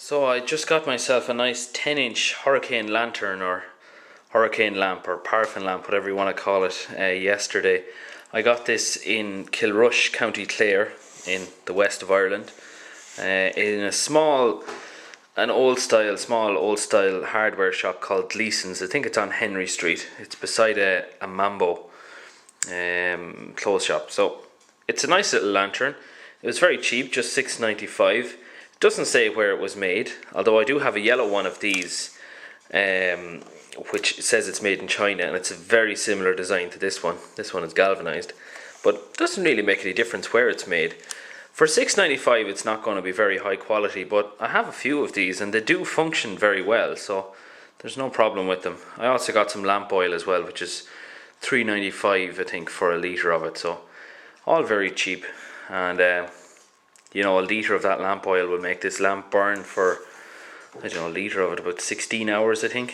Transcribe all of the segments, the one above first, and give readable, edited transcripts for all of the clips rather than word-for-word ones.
So I just got myself a nice 10-inch hurricane lantern or hurricane lamp or paraffin lamp, whatever you want to call it, yesterday. I got this in Kilrush, County Clare, in the west of Ireland, in a small old style hardware shop called Gleason's. I think it's on Henry Street. It's beside a Mambo clothes shop. So it's a nice little lantern. It was very cheap, just $6.95. It doesn't say where it was made, although I do have a yellow one of these, which says it's made in China, and it's a very similar design to this one. This one is galvanized, but it doesn't really make any difference where it's made. For $6.95 it's not going to be very high quality, but I have a few of these and they do function very well, so there's no problem with them. I also got some lamp oil as well, which is $3.95 I think for a litre of it, so all very cheap. And you know, a litre of that lamp oil will make this lamp burn for, I don't know, a litre of it about 16 hours I think.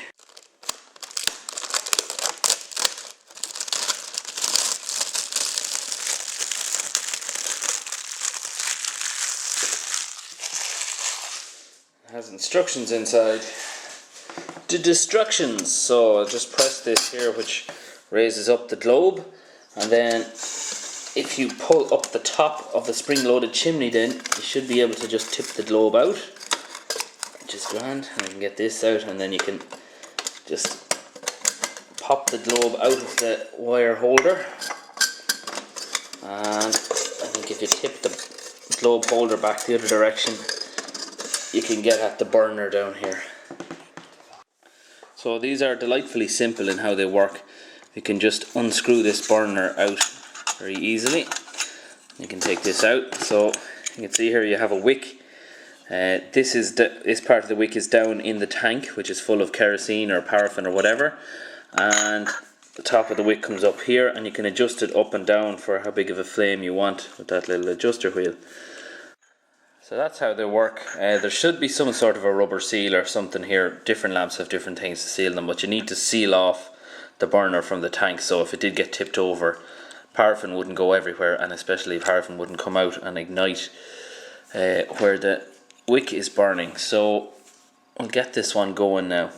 It has instructions inside. The instructions. So I'll just press this here, which raises up the globe, and then if you pull up the top of the spring-loaded chimney, then you should be able to just tip the globe out, which is grand. And I can get this out, and then you can just pop the globe out of the wire holder. And I think if you tip the globe holder back the other direction, you can get at the burner down here. So these are delightfully simple in how they work. You can just unscrew this burner out very easily. You can take this out. So you can see here you have a wick. This part of the wick is down in the tank, which is full of kerosene or paraffin or whatever, and the top of the wick comes up here, and you can adjust it up and down for how big of a flame you want with that little adjuster wheel. So that's how they work. There should be some sort of a rubber seal or something here. Different lamps have different things to seal them, but you need to seal off the burner from the tank, so if it did get tipped over, paraffin wouldn't go everywhere, and especially paraffin wouldn't come out and ignite where the wick is burning. So I'll get this one going now.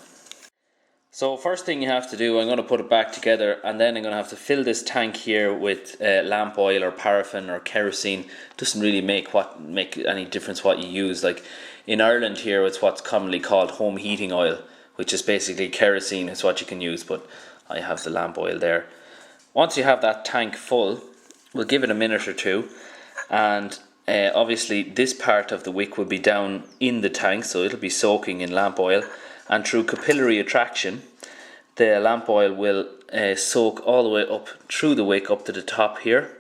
So first thing you have to do, I'm going to put it back together, and then I'm going to have to fill this tank here with lamp oil or paraffin or kerosene. It doesn't really make any difference what you use. Like in Ireland here, it's what's commonly called home heating oil, which is basically kerosene. It's what you can use, but I have the lamp oil there. Once you have that tank full, we'll give it a minute or two, and obviously this part of the wick will be down in the tank, so it'll be soaking in lamp oil. And through capillary attraction, the lamp oil will soak all the way up through the wick up to the top here.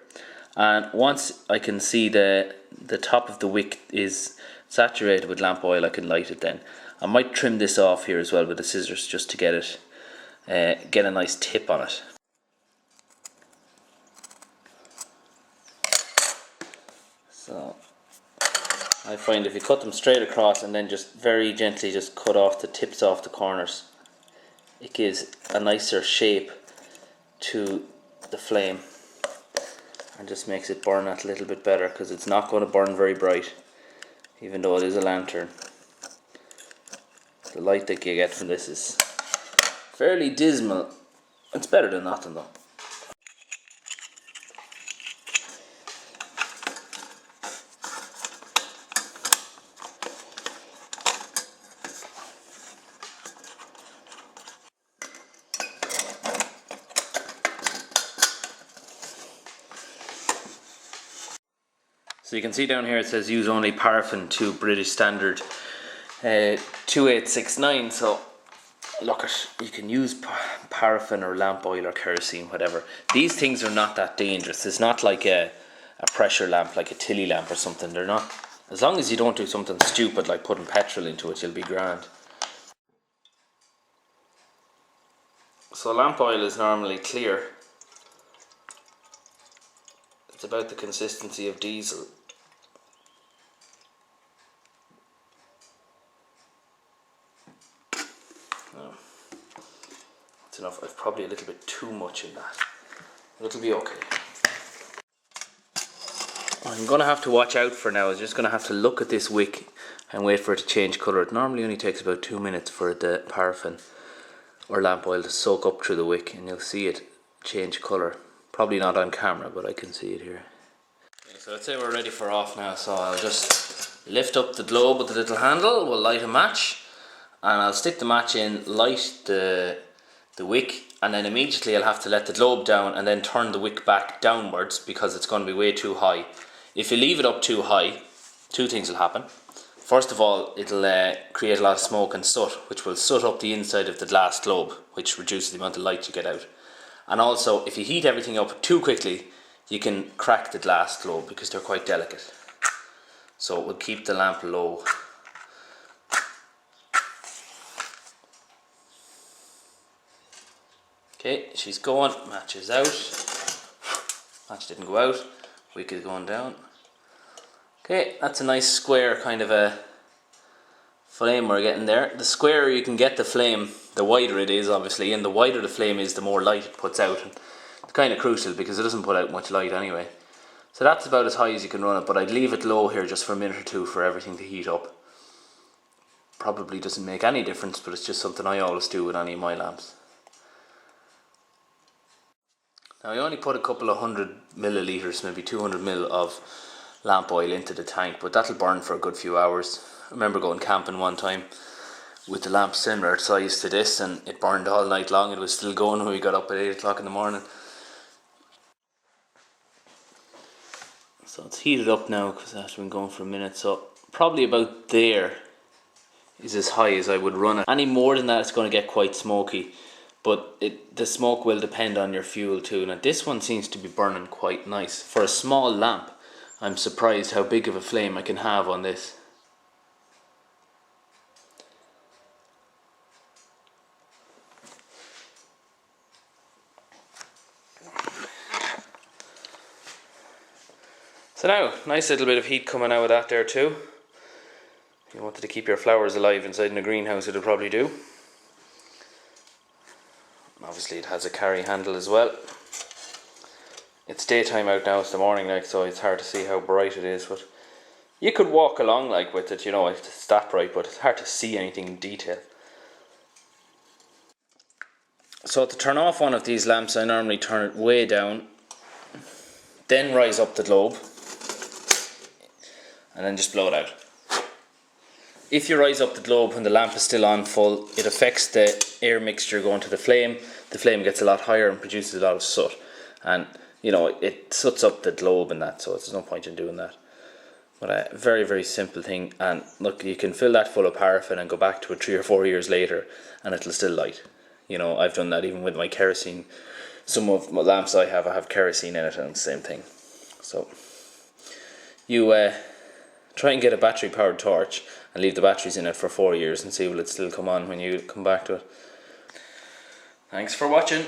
And once I can see the top of the wick is saturated with lamp oil, I can light it then. I might trim this off here as well with the scissors just to get a nice tip on it. So I find if you cut them straight across and then just very gently just cut off the tips off the corners, it gives a nicer shape to the flame and just makes it burn that little bit better, because it's not going to burn very bright even though it is a lantern. The light that you get from this is fairly dismal. It's better than nothing though. So you can see down here it says use only paraffin to British standard 2869. So look, you can use paraffin or lamp oil or kerosene, whatever. These things are not that dangerous. It's not like a pressure lamp, like a Tilly lamp or something. They're not. As long as you don't do something stupid like putting petrol into it, you'll be grand. So lamp oil is normally clear. It's about the consistency of diesel. That's enough. I've probably a little bit too much in that. But it'll be okay. I'm going to have to watch out for now. I'm just going to have to look at this wick and wait for it to change colour. It normally only takes about 2 minutes for the paraffin or lamp oil to soak up through the wick, and you'll see it change colour. Probably not on camera, but I can see it here. Okay, so let's say we're ready for off now, so I'll just lift up the globe with the little handle, we'll light a match, and I'll stick the match in, light the wick, and then immediately I'll have to let the globe down and then turn the wick back downwards because it's going to be way too high. If you leave it up too high, two things will happen. First of all, it'll create a lot of smoke and soot, which will soot up the inside of the glass globe, which reduces the amount of light you get out. And also, if you heat everything up too quickly, you can crack the glass globe because they're quite delicate. So it will keep the lamp low. Okay, she's going, match is out. Match didn't go out, wick is going down. Okay, that's a nice square kind of a flame we're getting there. The squarer you can get the flame, the wider it is obviously, and the wider the flame is, the more light it puts out. And it's kind of crucial because it doesn't put out much light anyway. So that's about as high as you can run it, but I'd leave it low here just for a minute or two for everything to heat up. Probably doesn't make any difference, but it's just something I always do with any of my lamps. Now I only put a couple of 100 millilitres, maybe 200 ml of lamp oil into the tank, but that'll burn for a good few hours. I remember going camping one time with the lamp similar size to this, and it burned all night long. It was still going when we got up at 8 o'clock in the morning. So it's heated up now because that's been going for a minute, so probably about there is as high as I would run it. Any more than that it's going to get quite smoky, but the smoke will depend on your fuel too. Now this one seems to be burning quite nice. For a small lamp, I'm surprised how big of a flame I can have on this. So now, nice little bit of heat coming out of that there too. If you wanted to keep your flowers alive inside in a greenhouse, it'll probably do. Obviously it has a carry handle as well. It's daytime out now, it's the morning light, so it's hard to see how bright it is, but you could walk along like with it, you know, it's that bright, but it's hard to see anything in detail. So to turn off one of these lamps, I normally turn it way down, then rise up the globe, and then just blow it out. If you rise up the globe when the lamp is still on full, it affects the air mixture going to the flame. The flame gets a lot higher and produces a lot of soot, and you know, it soots up the globe and that, so there's no point in doing that. But a very, very simple thing, and look, you can fill that full of paraffin and go back to it 3 or 4 years later and it'll still light. You know, I've done that even with my kerosene. Some of my lamps I have kerosene in it, and it's the same thing. So you try and get a battery powered torch and leave the batteries in it for 4 years and see will it still come on when you come back to it. Thanks for watching.